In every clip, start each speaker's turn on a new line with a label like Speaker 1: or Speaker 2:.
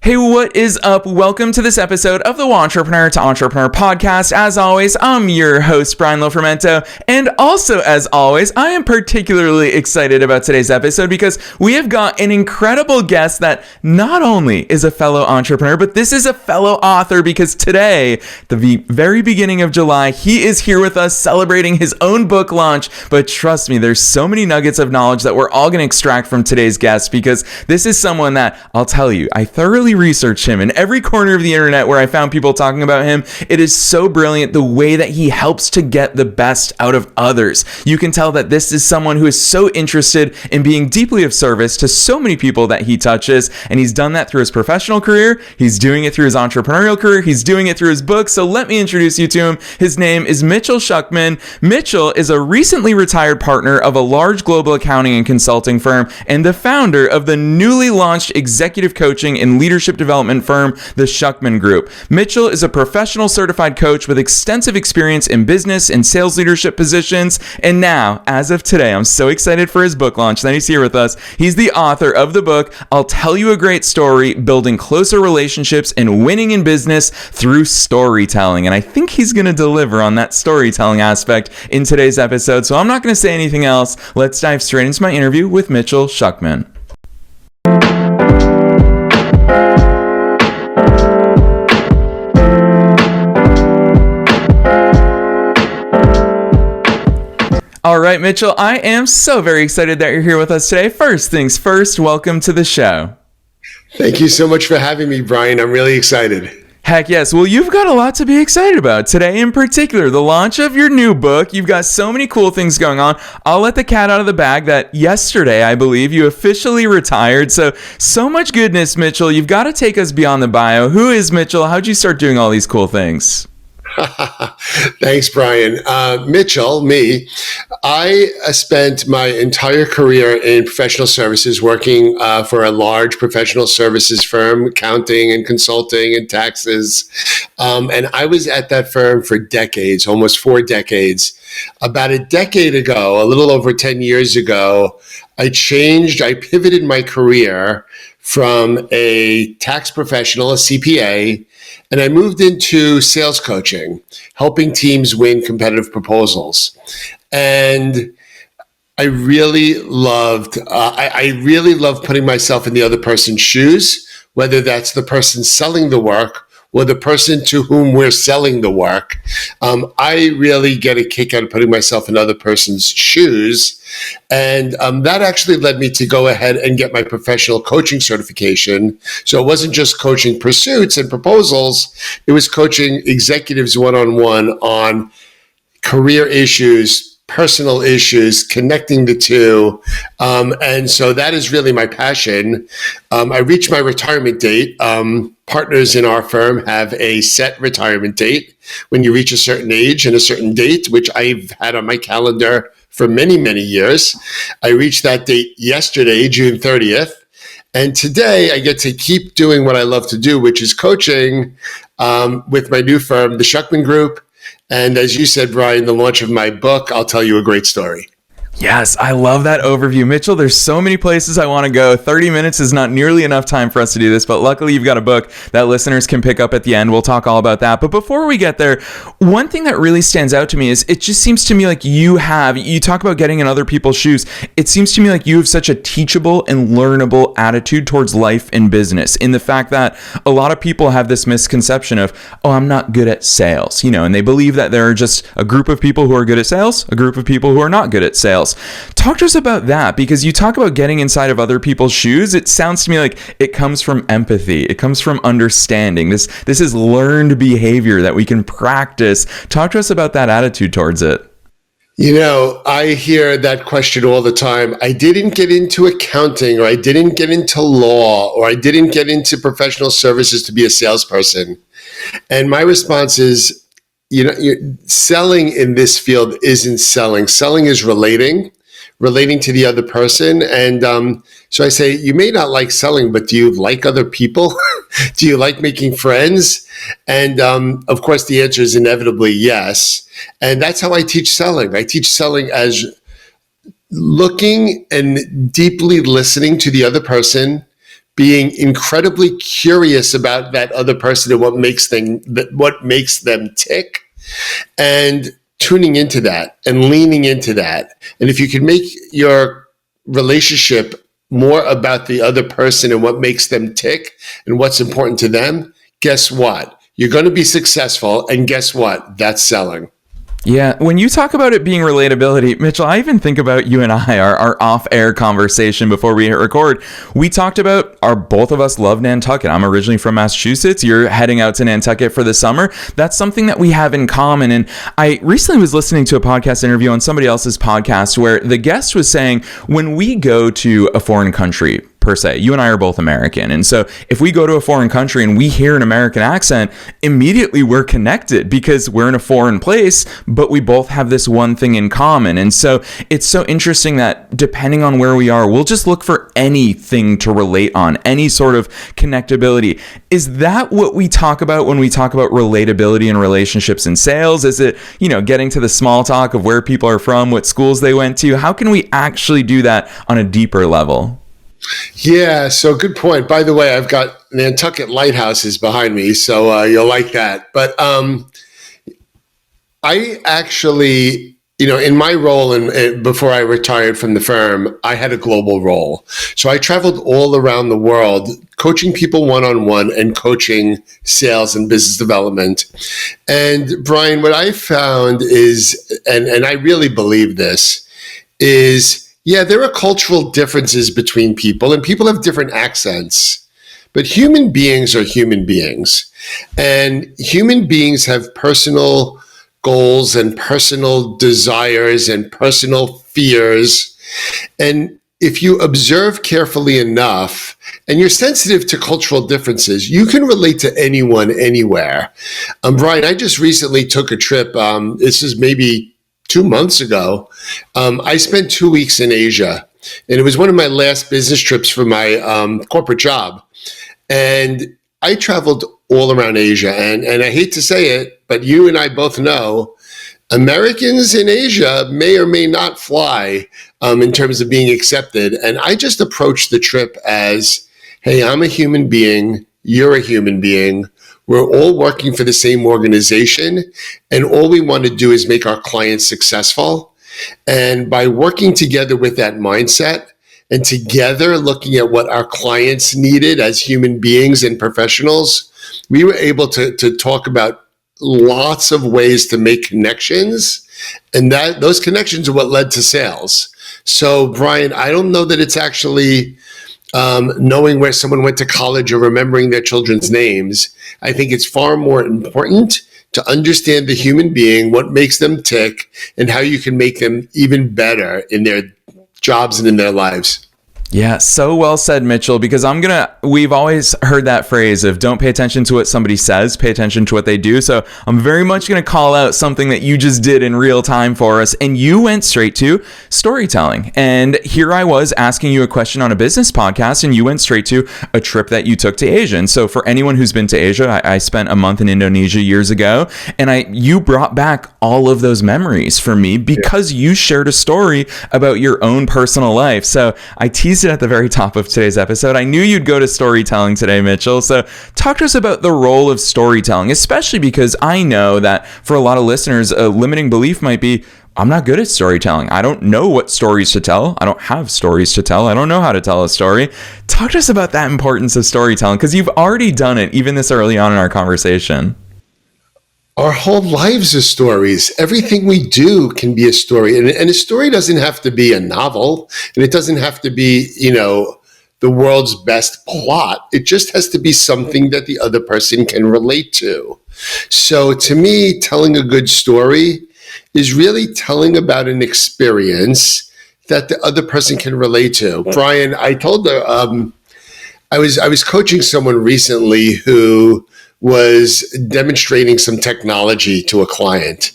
Speaker 1: Hey, what is up? Welcome to this episode of the Entrepreneur to Entrepreneur podcast. As always, I'm your host, Brian Lofermento. And also, as always, I am particularly excited about today's episode because we have got an incredible guest that not only is a fellow entrepreneur, but this is a fellow author because today, the very beginning of July, he is here with us celebrating his own book launch. But trust me, there's so many nuggets of knowledge that we're all going to extract from today's guest because this is someone that, I'll tell you, I thoroughly researched him in every corner of the internet where I found people talking about him. It is so brilliant the way that he helps to get the best out of others. You can tell that this is someone who is so interested in being deeply of service to so many people that he touches, and he's done that through his professional career, he's doing it through his entrepreneurial career, he's doing it through his book. So let me introduce you to him. His name is Mitchell Schuckman. Mitchell is a recently retired partner of a large global accounting and consulting firm and the founder of the newly launched executive coaching and leadership development firm, the Schuckman Group. Mitchell is a professional certified coach with extensive experience in business and sales leadership positions. And now, as of today, I'm so excited for his book launch that he's here with us. He's the author of the book, I'll Tell You a Great Story, Building Closer Relationships and Winning in Business Through Storytelling. And I think he's going to deliver on that storytelling aspect in today's episode. So I'm not going to say anything else. Let's dive straight into my interview with Mitchell Schuckman. All right, Mitchell, I am so very excited that you're here with us today. First things first, welcome to the show.
Speaker 2: Thank you so much for having me, Brian. I'm really excited.
Speaker 1: Heck yes. Well, you've got a lot to be excited about today, in particular, the launch of your new book. You've got so many cool things going on. I'll let the cat out of the bag that yesterday, I believe, you officially retired. So much goodness, Mitchell. You've got to take us beyond the bio. Who is Mitchell? How'd you start doing all these cool things?
Speaker 2: Thanks, Brian. Mitchell, me. I spent my entire career in professional services working for a large professional services firm, accounting and consulting and taxes. And I was at that firm for decades, almost 4 decades. About a decade ago, a little over 10 years ago, I pivoted my career from a tax professional, a CPA, and I moved into sales coaching, helping teams win competitive proposals. And I really loved putting myself in the other person's shoes, whether that's the person selling the work or the person to whom we're selling the work. I really get a kick out of putting myself in other person's shoes. And that actually led me to go ahead and get my professional coaching certification. So it wasn't just coaching pursuits and proposals, it was coaching executives one-on-one on career issues, personal issues, connecting the two. And so that is really my passion. I reached my retirement date. Partners in our firm have a set retirement date when you reach a certain age and a certain date, which I've had on my calendar for many, many years. I reached that date yesterday, June 30th. And today I get to keep doing what I love to do, which is coaching with my new firm, the Schuckman Group. And as you said, Brian, the launch of my book, I'll Tell You a Great Story.
Speaker 1: Yes, I love that overview. Mitchell, there's so many places I want to go. 30 minutes is not nearly enough time for us to do this, but luckily you've got a book that listeners can pick up at the end. We'll talk all about that. But before we get there, one thing that really stands out to me is it just seems to me like you talk about getting in other people's shoes. It seems to me like you have such a teachable and learnable attitude towards life and business, in the fact that a lot of people have this misconception of, oh, I'm not good at sales, and they believe that there are just a group of people who are good at sales, a group of people who are not good at sales. Talk to us about that, because you talk about getting inside of other people's shoes. It sounds to me like it comes from empathy. It comes from understanding. This is learned behavior that we can practice. Talk to us about that attitude towards it.
Speaker 2: I hear that question all the time. I didn't get into accounting, or I didn't get into law, or I didn't get into professional services to be a salesperson. And my response is, selling in this field isn't selling. Selling is relating to the other person. And so I say, you may not like selling, but do you like other people? Do you like making friends? And of course, the answer is inevitably yes. And that's how I teach selling. I teach selling as looking and deeply listening to the other person, being incredibly curious about that other person and what makes them tick, and tuning into that and leaning into that. And if you can make your relationship more about the other person and what makes them tick and what's important to them, guess what? You're going to be successful. And guess what? That's selling.
Speaker 1: Yeah, when you talk about it being relatability, Mitchell, I even think about you and I, our off-air conversation before we hit record. We talked about both of us love Nantucket. I'm originally from Massachusetts. You're heading out to Nantucket for the summer. That's something that we have in common. And I recently was listening to a podcast interview on somebody else's podcast where the guest was saying, when we go to a foreign country, per se, you and I are both American. And so if we go to a foreign country and we hear an American accent, immediately we're connected because we're in a foreign place, but we both have this one thing in common. And so it's so interesting that depending on where we are, we'll just look for anything to relate on, any sort of connectability. Is that what we talk about when we talk about relatability in relationships and sales? Is it, getting to the small talk of where people are from, what schools they went to? How can we actually do that on a deeper level?
Speaker 2: Yeah, so good point. By the way, I've got Nantucket lighthouses behind me, so you'll like that. But I actually, in my role and before I retired from the firm, I had a global role. So I traveled all around the world, coaching people one-on-one and coaching sales and business development. And Brian, what I found is, and I really believe this, is yeah, there are cultural differences between people, and people have different accents, but human beings are human beings. And human beings have personal goals and personal desires and personal fears. And if you observe carefully enough and you're sensitive to cultural differences, you can relate to anyone, anywhere. Brian, I just recently took a trip. This is maybe 2 months ago. I spent 2 weeks in Asia, and it was one of my last business trips for my corporate job. And I traveled all around Asia. And I hate to say it, but you and I both know Americans in Asia may or may not fly in terms of being accepted. And I just approached the trip as, hey, I'm a human being. You're a human being. We're all working for the same organization, and all we want to do is make our clients successful. And by working together with that mindset and together looking at what our clients needed as human beings and professionals, we were able to talk about lots of ways to make connections. And those connections are what led to sales. So, Brian, I don't know that it's actually knowing where someone went to college or remembering their children's names. I think it's far more important to understand the human being, what makes them tick, and how you can make them even better in their jobs and in their lives.
Speaker 1: Yeah, so well said, Mitchell, because we've always heard that phrase of don't pay attention to what somebody says, pay attention to what they do. So I'm very much going to call out something that you just did in real time for us. And you went straight to storytelling. And here I was asking you a question on a business podcast, and you went straight to a trip that you took to Asia. And so for anyone who's been to Asia, I spent a month in Indonesia years ago, and you brought back all of those memories for me because you shared a story about your own personal life. So I teased it at the very top of today's episode. I knew you'd go to storytelling today, Mitchell. So talk to us about the role of storytelling, especially because I know that for a lot of listeners, a limiting belief might be, I'm not good at storytelling. I don't know what stories to tell. I don't have stories to tell. I don't know how to tell a story. Talk to us about that importance of storytelling, because you've already done it even this early on in our conversation.
Speaker 2: Our whole lives are stories. Everything we do can be a story. And a story doesn't have to be a novel, and it doesn't have to be, the world's best plot. It just has to be something that the other person can relate to. So to me, telling a good story is really telling about an experience that the other person can relate to. Brian, I told her, I was coaching someone recently who was demonstrating some technology to a client,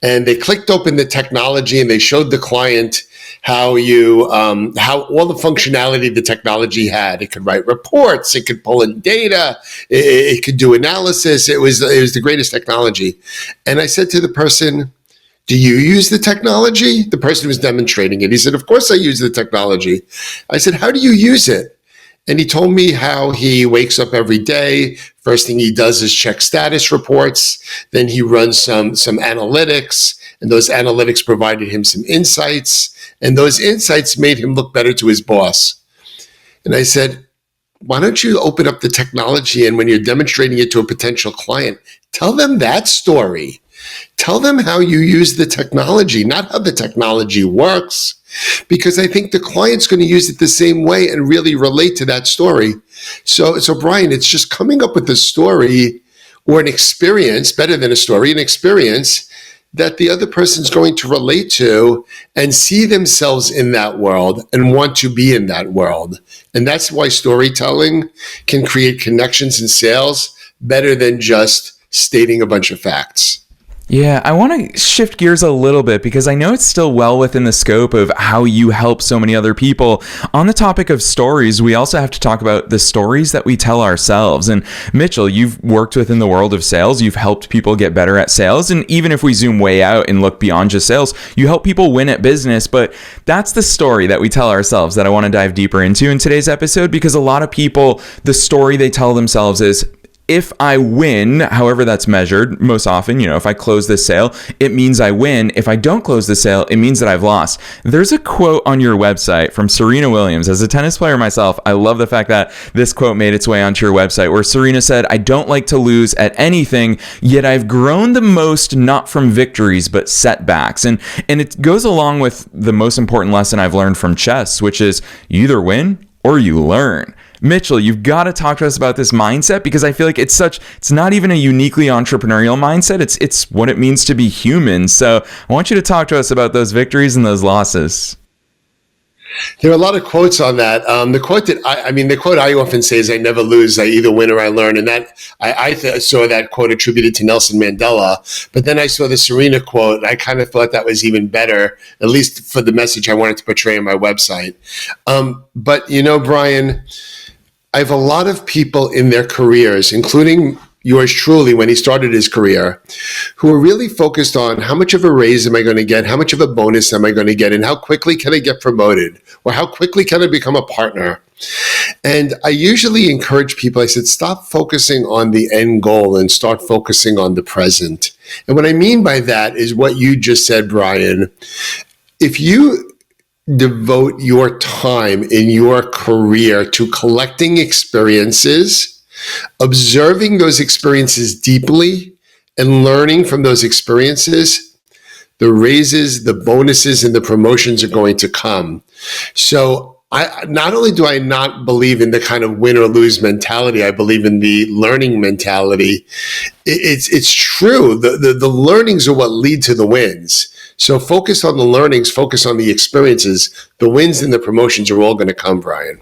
Speaker 2: and they clicked open the technology and they showed the client how all the functionality the technology had. It could write reports, it could pull in data, it could do analysis. It was the greatest technology. And I said to the person, do you use the technology? The person was demonstrating it. He said, of course I use the technology. I said, how do you use it? And he told me how he wakes up every day. First thing he does is check status reports. Then he runs some analytics, and those analytics provided him some insights. And those insights made him look better to his boss. And I said, why don't you open up the technology, and when you're demonstrating it to a potential client, tell them that story. Tell them how you use the technology, not how the technology works, because I think the client's going to use it the same way and really relate to that story. So Brian, it's just coming up with a story or an experience, better than a story, an experience that the other person's going to relate to and see themselves in that world and want to be in that world. And that's why storytelling can create connections in sales better than just stating a bunch of facts.
Speaker 1: Yeah, I want to shift gears a little bit because I know it's still well within the scope of how you help so many other people. On the topic of stories, we also have to talk about the stories that we tell ourselves. And Mitchell, you've worked within the world of sales. You've helped people get better at sales. And even if we zoom way out and look beyond just sales, you help people win at business. But that's the story that we tell ourselves that I want to dive deeper into in today's episode, because a lot of people, the story they tell themselves is, if I win, however that's measured, most often, if I close this sale, it means I win. If I don't close the sale, it means that I've lost. There's a quote on your website from Serena Williams. As a tennis player myself, I love the fact that this quote made its way onto your website, where Serena said, "I don't like to lose at anything, yet I've grown the most not from victories, but setbacks." And it goes along with the most important lesson I've learned from chess, which is you either win or you learn. Mitchell, you've got to talk to us about this mindset, because I feel like it's not even a uniquely entrepreneurial mindset. It's what it means to be human. So I want you to talk to us about those victories and those losses.
Speaker 2: There are a lot of quotes on that. The quote I often say is, "I never lose. I either win or I learn." And that I saw that quote attributed to Nelson Mandela. But then I saw the Serena quote, and I kind of thought that was even better, at least for the message I wanted to portray on my website. But Brian, I have a lot of people in their careers, including yours truly when he started his career, who are really focused on how much of a raise am I going to get, how much of a bonus am I going to get, and how quickly can I get promoted, or how quickly can I become a partner. And I usually encourage people, I said, stop focusing on the end goal and start focusing on the present. And what I mean by that is what you just said, Brian. If you devote your time in your career to collecting experiences, observing those experiences deeply, and learning from those experiences, the raises, the bonuses, and the promotions are going to come. So not only do I not believe in the kind of win or lose mentality, I believe in the learning mentality. It's true. The learnings are what lead to the wins. So focus on the learnings, focus on the experiences. The wins and the promotions are all going to come, Brian.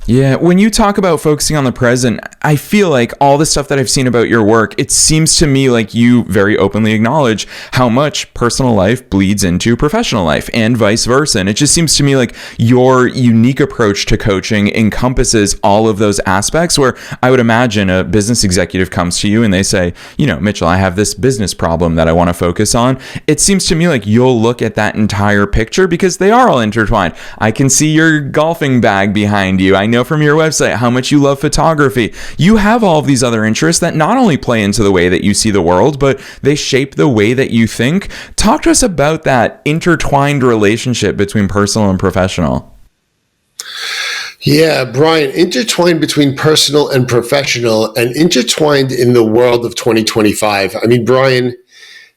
Speaker 1: Yeah, when you talk about focusing on the present, I feel like all the stuff that I've seen about your work, it seems to me like you very openly acknowledge how much personal life bleeds into professional life and vice versa. And it just seems to me like your unique approach to coaching encompasses all of those aspects, where I would imagine a business executive comes to you and they say, Mitchell, I have this business problem that I want to focus on. It seems to me like you'll look at that entire picture, because they are all intertwined. I can see your golfing bag behind you. I know from your website how much you love photography. You have all of these other interests that not only play into the way that you see the world, but they shape the way that you think. Talk to us about that intertwined relationship between personal and professional.
Speaker 2: Yeah, Brian, intertwined between personal and professional, and intertwined in the world of 2025. I mean, Brian,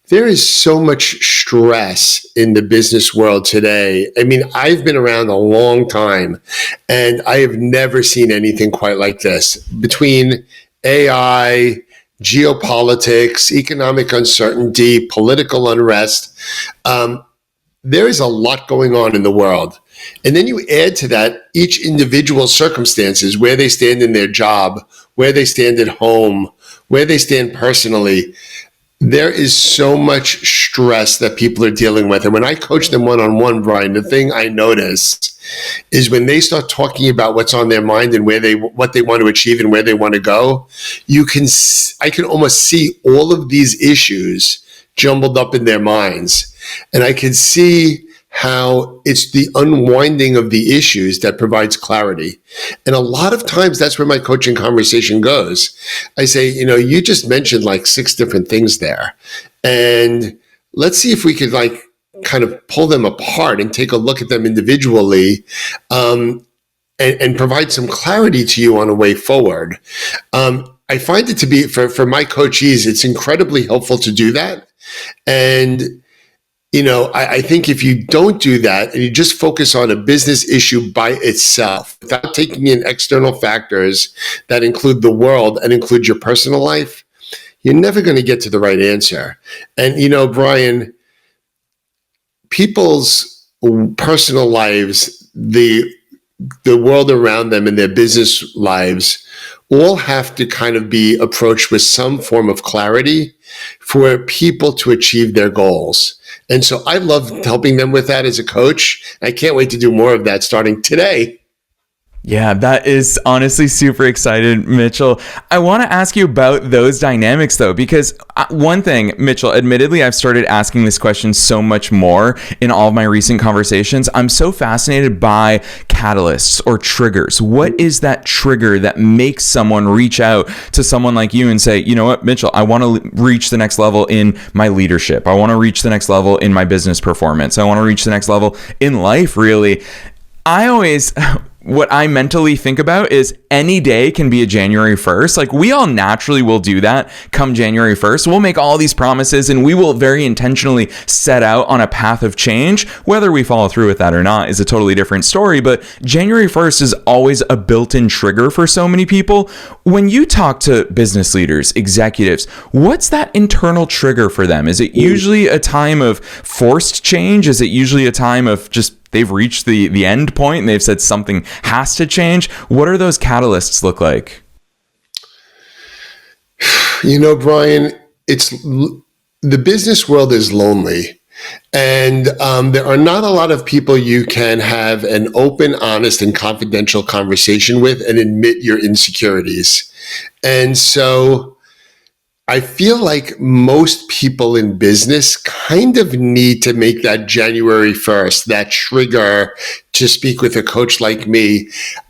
Speaker 2: there is so much stress in the business world today. I mean, I've been around a long time, and I have never seen anything quite like this. Between AI, geopolitics, economic uncertainty, political unrest, there is a lot going on in the world. And then you add to that each individual circumstances, where they stand in their job, where they stand at home, where they stand personally. There is so much stress that people are dealing with. And when I coach them one-on-one, Brian, the thing I notice is when they start talking about what's on their mind and what they want to achieve and where they want to go, I can almost see all of these issues jumbled up in their minds. And I can see how it's the unwinding of the issues that provides clarity. And a lot of times that's where my coaching conversation goes. I say, you just mentioned like 6 different things there. And let's see if we could like kind of pull them apart and take a look at them individually, and provide some clarity to you on a way forward. I find it to be, for my coachees, it's incredibly helpful to do that. And I think if you don't do that and you just focus on a business issue by itself, without taking in external factors that include the world and include your personal life, you're never going to get to the right answer. And, Brian, people's personal lives, the world around them and their business lives all have to kind of be approached with some form of clarity for people to achieve their goals. And so I love helping them with that as a coach. I can't wait to do more of that starting today.
Speaker 1: Yeah, that is honestly super excited, Mitchell. I want to ask you about those dynamics though, because one thing, Mitchell, admittedly, I've started asking this question so much more in all of my recent conversations. I'm so fascinated by catalysts or triggers. What is that trigger that makes someone reach out to someone like you and say, you know what, Mitchell, I want to reach the next level in my leadership. I want to reach the next level in my business performance. I want to reach the next level in life, really. What I mentally think about is any day can be a January 1st. Like we all naturally will do that come January 1st. We'll make all these promises and we will very intentionally set out on a path of change. Whether we follow through with that or not is a totally different story. But January 1st is always a built-in trigger for so many people. When you talk to business leaders, executives, what's that internal trigger for them? Is it usually a time of forced change? Is it usually a time of just they've reached the end point and they've said something has to change? What are those catalysts look like?
Speaker 2: Brian, the business world is lonely. And there are not a lot of people you can have an open, honest, and confidential conversation with and admit your insecurities. And so I feel like most people in business kind of need to make that January 1st, that trigger to speak with a coach like me.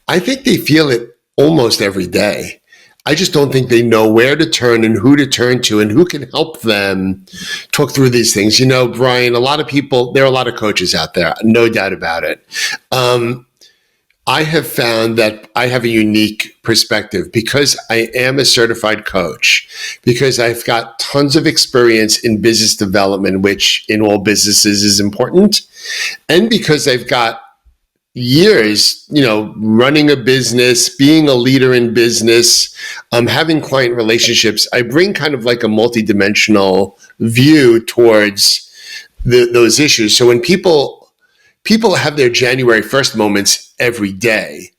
Speaker 2: I think they feel it almost every day. I just don't think they know where to turn and who to turn to and who can help them talk through these things. Brian, there are a lot of coaches out there, no doubt about it. I have found that I have a unique perspective because I am a certified coach, because I've got tons of experience in business development, which in all businesses is important, and because I've got years, running a business, being a leader in business, having client relationships. I bring kind of like a multidimensional view towards those issues. So when people have their January 1st moments every day.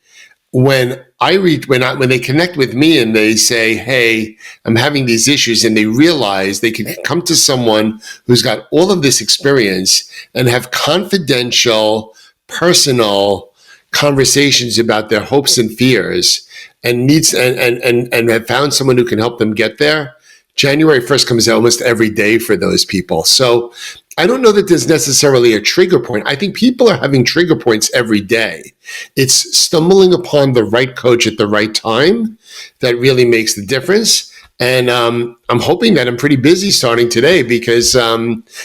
Speaker 2: When they connect with me and they say, hey, I'm having these issues, and they realize they can come to someone who's got all of this experience and have confidential, personal conversations about their hopes and fears and have found someone who can help them get there. January 1st comes out almost every day for those people. So I don't know that there's necessarily a trigger point. I think people are having trigger points every day. It's stumbling upon the right coach at the right time that really makes the difference. And I'm hoping that I'm pretty busy starting today because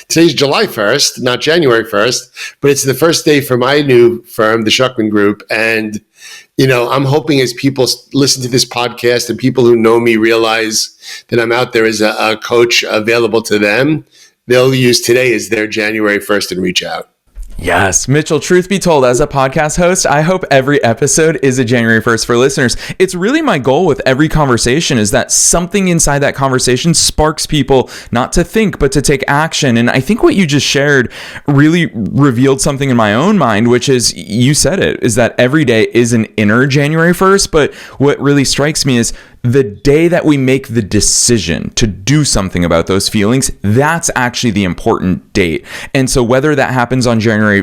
Speaker 2: today's July 1st, not January 1st, but it's the first day for my new firm, the Schuckman Group. And, I'm hoping as people listen to this podcast and people who know me realize that I'm out there as a coach available to them, they'll use today as their January 1st and reach out.
Speaker 1: Yes, Mitchell, truth be told, as a podcast host, I hope every episode is a January 1st for listeners. It's really my goal with every conversation is that something inside that conversation sparks people not to think, but to take action. And I think what you just shared really revealed something in my own mind, which is, you said it, is that every day is an inner January 1st. But what really strikes me is the day that we make the decision to do something about those feelings, that's actually the important date. And so whether that happens on December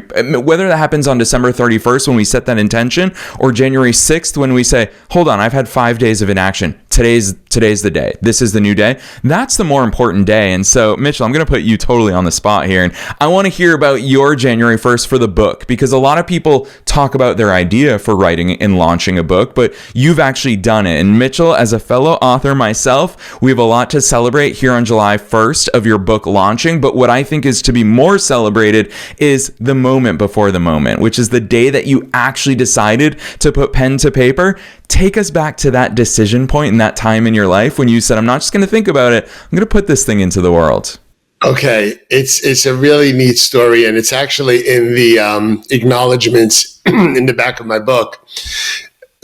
Speaker 1: 31st when we set that intention, or January 6th when we say, hold on, I've had 5 days of inaction. Today's today's the day. This is the new day. That's the more important day. And so, Mitchell, I'm going to put you totally on the spot here. And I want to hear about your January 1st for the book, because a lot of people talk about their idea for writing and launching a book, but you've actually done it. And Mitchell, as a fellow author myself, we have a lot to celebrate here on July 1st of your book launching. But what I think is to be more celebrated is the moment before the moment, which is the day that you actually decided to put pen to paper. Take us back to that decision point in that time in your life when you said, I'm not just going to think about it, I'm going to put this thing into the world.
Speaker 2: Okay, it's a really neat story, and it's actually in the acknowledgments in the back of my book.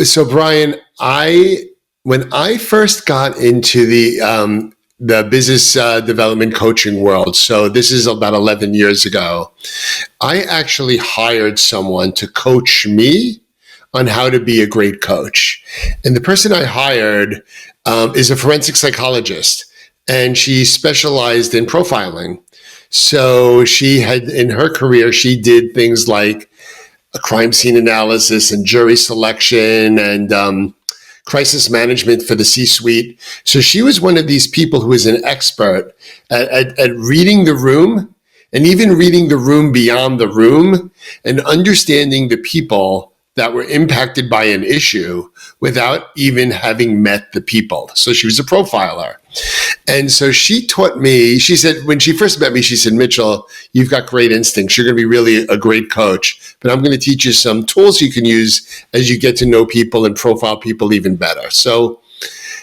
Speaker 2: So, Brian, when I first got into the business development coaching world, so this is about 11 years ago, I actually hired someone to coach me on how to be a great coach. And the person I hired is a forensic psychologist, and she specialized in profiling. So she had, in her career, she did things like a crime scene analysis and jury selection and crisis management for the C-suite. So she was one of these people who was an expert at reading the room, and even reading the room beyond the room, and understanding the people that were impacted by an issue without even having met the people. So she was a profiler. And so she taught me, she said, when she first met me, she said, Mitchell, you've got great instincts. You're going to be really a great coach, but I'm going to teach you some tools you can use as you get to know people and profile people even better. So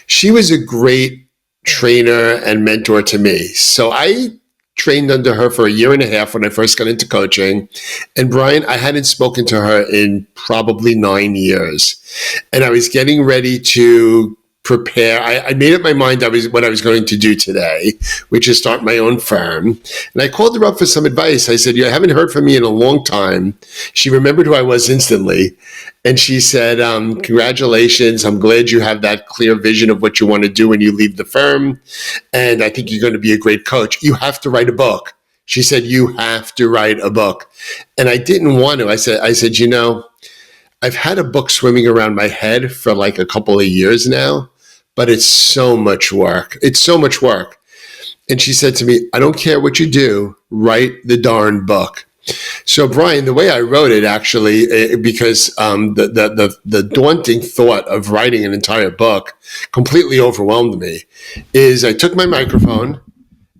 Speaker 2: she was a great trainer and mentor to me. So I trained under her for a year and a half when I first got into coaching. And Brian, I hadn't spoken to her in probably 9 years. And I was getting ready to prepare. I made up my mind what I was going to do today, which is start my own firm. And I called her up for some advice. I said, I haven't heard from you in a long time. She remembered who I was instantly. And she said, congratulations. I'm glad you have that clear vision of what you want to do when you leave the firm. And I think you're going to be a great coach. You have to write a book. She said, you have to write a book. And I didn't want to. I said, I've had a book swimming around my head for like a couple of years now, but it's so much work. It's so much work. And she said to me, I don't care what you do, write the darn book. So, Brian, the way I wrote it, actually, because the daunting thought of writing an entire book completely overwhelmed me, is I took my microphone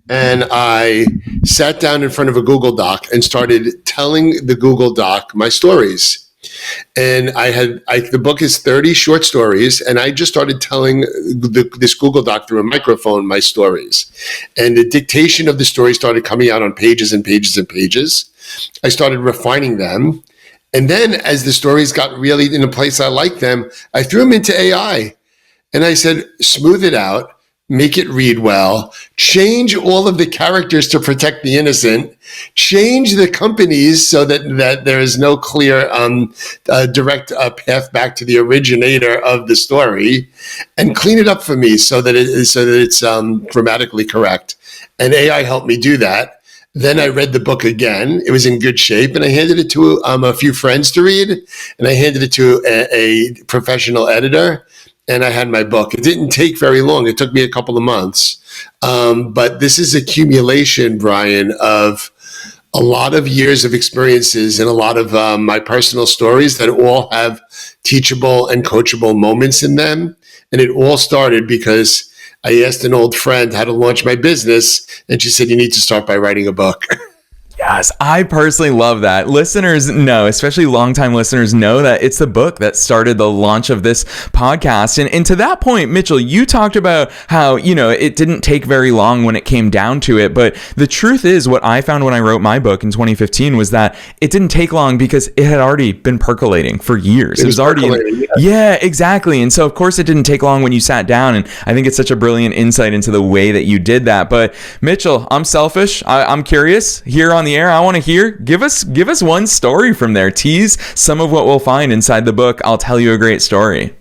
Speaker 2: and I sat down in front of a Google Doc and started telling the Google Doc my stories. And the book is 30 short stories, and I just started telling this Google Doc through a microphone my stories. And the dictation of the story started coming out on pages and pages and pages. I started refining them. And then as the stories got really in a place I liked them, I threw them into AI. And I said, smooth it out, make it read well, change all of the characters to protect the innocent, change the companies so that there is no clear direct path back to the originator of the story, and clean it up for me so that it's grammatically correct. And AI helped me do that. Then I read the book again. It was in good shape, and I handed it to a few friends to read, and I handed it to a professional editor. And I had my book. It didn't take very long. It took me a couple of months. But this is accumulation, Brian, of a lot of years of experiences and a lot of my personal stories that all have teachable and coachable moments in them. And it all started because I asked an old friend how to launch my business, and she said, you need to start by writing a book.
Speaker 1: Yes, I personally love that. Listeners know, especially longtime listeners know, that it's the book that started the launch of this podcast. And to that point, Mitchell, you talked about how, it didn't take very long when it came down to it. But the truth is, what I found when I wrote my book in 2015 was that it didn't take long because it had already been percolating for years. It was already, yeah, exactly. And so, of course, it didn't take long when you sat down. And I think it's such a brilliant insight into the way that you did that. But Mitchell, I'm selfish. I'm curious here on the air. I want to hear, give us one story from there. Tease some of what we'll find inside the book. I'll tell you a great story.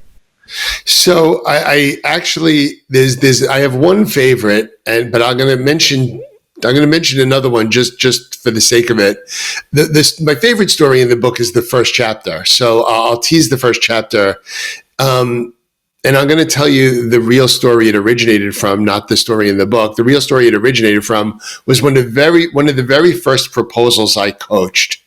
Speaker 2: So I actually, I have one favorite, but I'm going to mention another one just for the sake of it. My favorite story in the book is the first chapter. So I'll tease the first chapter. And I'm going to tell you the real story it originated from, not the story in the book. The real story it originated from was one of the very first proposals I coached.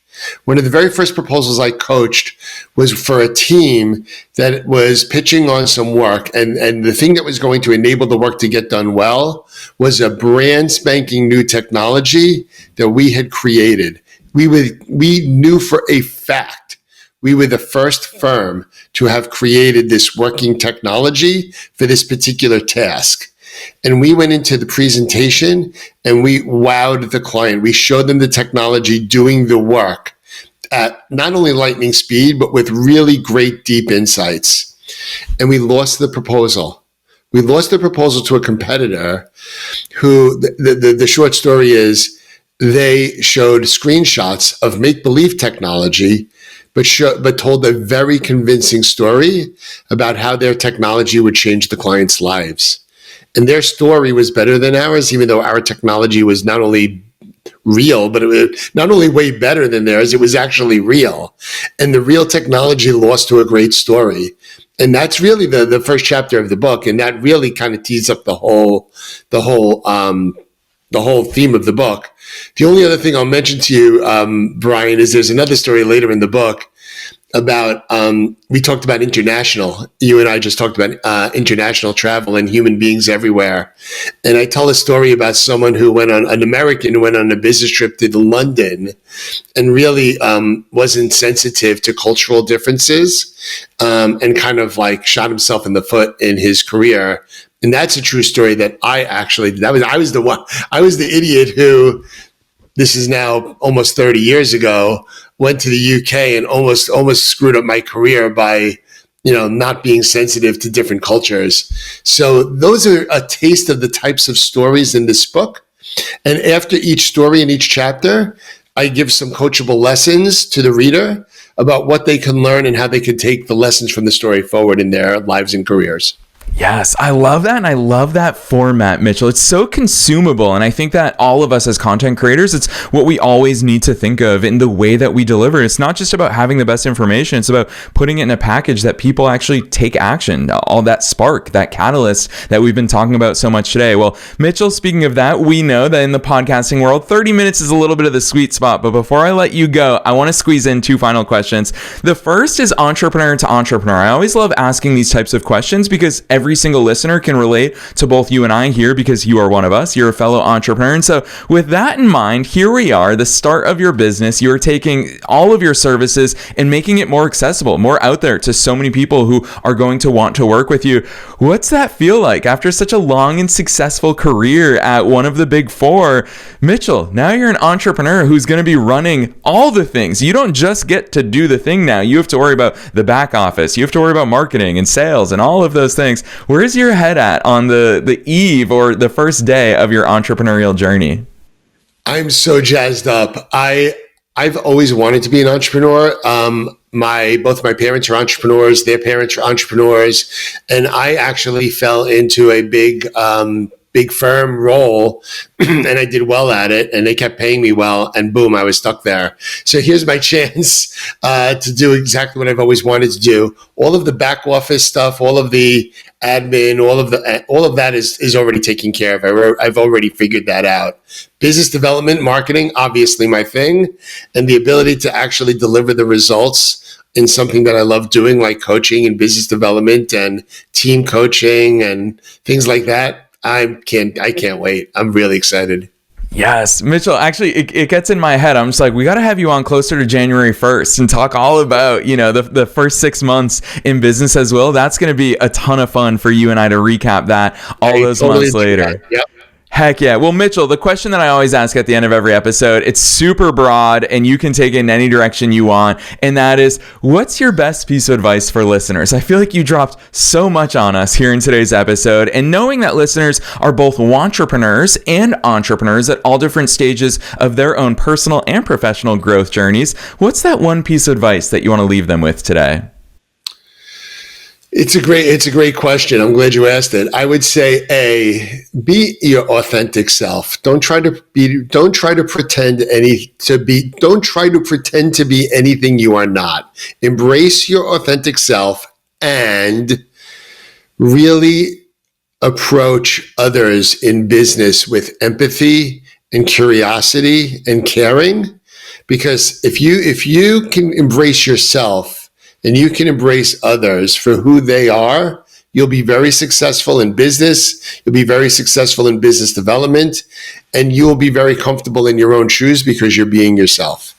Speaker 2: One of the very first proposals I coached was for a team that was pitching on some work. And the thing that was going to enable the work to get done well was a brand spanking new technology that we had created. We knew for a fact we were the first firm to have created this working technology for this particular task. And we went into the presentation and we wowed the client. We showed them the technology doing the work at not only lightning speed, but with really great deep insights. And we lost the proposal. We lost the proposal to a competitor who the short story is they showed screenshots of make-believe technology, but told a very convincing story about how their technology would change the client's lives. And their story was better than ours, even though our technology was not only real, but it was not only way better than theirs, it was actually real. And the real technology lost to a great story. And that's really the first chapter of the book. And that really kind of tees up the whole theme of the book. The only other thing I'll mention to you, Brian, is there's another story later in the book about, we talked about international. You and I just talked about international travel and human beings everywhere. And I tell a story about someone an American who went on a business trip to London and really wasn't sensitive to cultural differences and kind of like shot himself in the foot in his career. And that's a true story that I was the idiot who, this is now almost 30 years ago, went to the UK and almost screwed up my career by, not being sensitive to different cultures. So those are a taste of the types of stories in this book. And after each story in each chapter, I give some coachable lessons to the reader about what they can learn and how they can take the lessons from the story forward in their lives and careers.
Speaker 1: Yes, I love that. And I love that format, Mitchell. It's so consumable. And I think that all of us as content creators, it's what we always need to think of in the way that we deliver. It's not just about having the best information. It's about putting it in a package that people actually take action. All that spark, that catalyst that we've been talking about so much today. Well, Mitchell, speaking of that, we know that in the podcasting world, 30 minutes is a little bit of the sweet spot. But before I let you go, I want to squeeze in two final questions. The first is entrepreneur to entrepreneur. I always love asking these types of questions because every single listener can relate to both you and I here because you are one of us. You're a fellow entrepreneur. And so with that in mind, here we are, the start of your business. You're taking all of your services and making it more accessible, more out there to so many people who are going to want to work with you. What's that feel like after such a long and successful career at one of the big four? Mitchell, now you're an entrepreneur who's going to be running all the things. You don't just get to do the thing now. You have to worry about the back office. You have to worry about marketing and sales and all of those things. Where's your head at on the eve or the first day of your entrepreneurial journey?
Speaker 2: I'm so jazzed up. I've always wanted to be an entrepreneur. Both my parents are entrepreneurs, their parents are entrepreneurs, and I actually fell into a big firm role and I did well at it and they kept paying me well and boom, I was stuck there. So here's my chance to do exactly what I've always wanted to do. All of the back office stuff, all of the admin, all of that is already taken care of. I've already figured that out. Business development, marketing, obviously my thing, and the ability to actually deliver the results in something that I love doing, like coaching and business development and team coaching and things like that. I can't wait. I'm really excited.
Speaker 1: Yes, Mitchell, actually, it gets in my head. I'm just like, we got to have you on closer to January 1st and talk all about, the first 6 months in business as well. That's going to be a ton of fun for you and I to recap that those months later.
Speaker 2: Yep.
Speaker 1: Heck yeah. Well, Mitchell, the question that I always ask at the end of every episode, it's super broad and you can take it in any direction you want. And that is, what's your best piece of advice for listeners? I feel like you dropped so much on us here in today's episode. And knowing that listeners are both wantrepreneurs and entrepreneurs at all different stages of their own personal and professional growth journeys, what's that one piece of advice that you want to leave them with today?
Speaker 2: It's a great question. I'm glad you asked it. I would say be your authentic self. Don't try to pretend to be anything you are not. Embrace your authentic self and really approach others in business with empathy and curiosity and caring. Because if you can embrace yourself and you can embrace others for who they are, you'll be very successful in business. You'll be very successful in business development, and you'll be very comfortable in your own shoes because you're being yourself.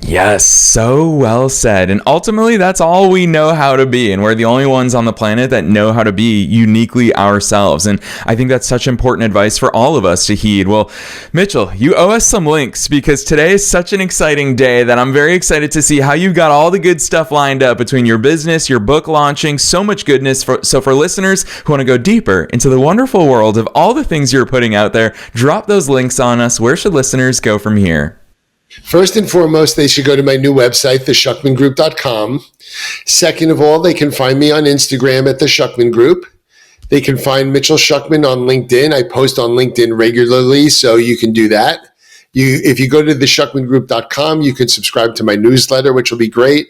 Speaker 1: Yes, so well said. And ultimately, that's all we know how to be. And we're the only ones on the planet that know how to be uniquely ourselves. And I think that's such important advice for all of us to heed. Well, Mitchell, you owe us some links because today is such an exciting day that I'm very excited to see how you got all the good stuff lined up between your business, your book launching, so much goodness. So for listeners who want to go deeper into the wonderful world of all the things you're putting out there, drop those links on us. Where should listeners go from here?
Speaker 2: First and foremost, they should go to my new website, theschuckmangroup.com. Second of all, they can find me on Instagram at the Schuckman Group. They can find Mitchell Schuckman on LinkedIn. I post on LinkedIn regularly, so you can do that. If you go to theschuckmangroup.com, you can subscribe to my newsletter, which will be great.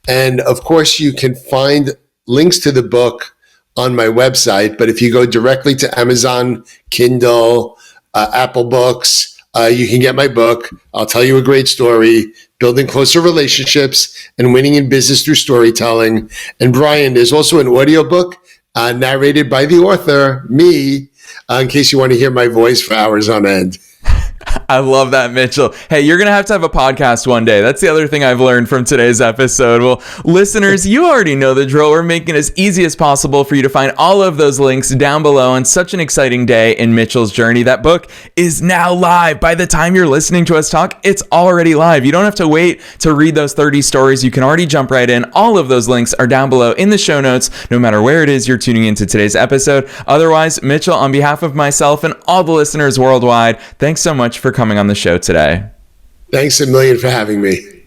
Speaker 2: And of course, you can find links to the book on my website. But if you go directly to Amazon, Kindle, Apple Books, you can get my book. I'll tell you a great story, building closer relationships and winning in business through storytelling. And Brian, there's also an audiobook narrated by the author, me, in case you want to hear my voice for hours on end.
Speaker 1: I love that, Mitchell. Hey, you're going to have a podcast one day. That's the other thing I've learned from today's episode. Well, listeners, you already know the drill. We're making it as easy as possible for you to find all of those links down below on such an exciting day in Mitchell's journey. That book is now live. By the time you're listening to us talk, it's already live. You don't have to wait to read those 30 stories. You can already jump right in. All of those links are down below in the show notes, no matter where it is you're tuning into today's episode. Otherwise, Mitchell, on behalf of myself and all the listeners worldwide, thanks so much for coming on the show today.
Speaker 2: Thanks a million for having me.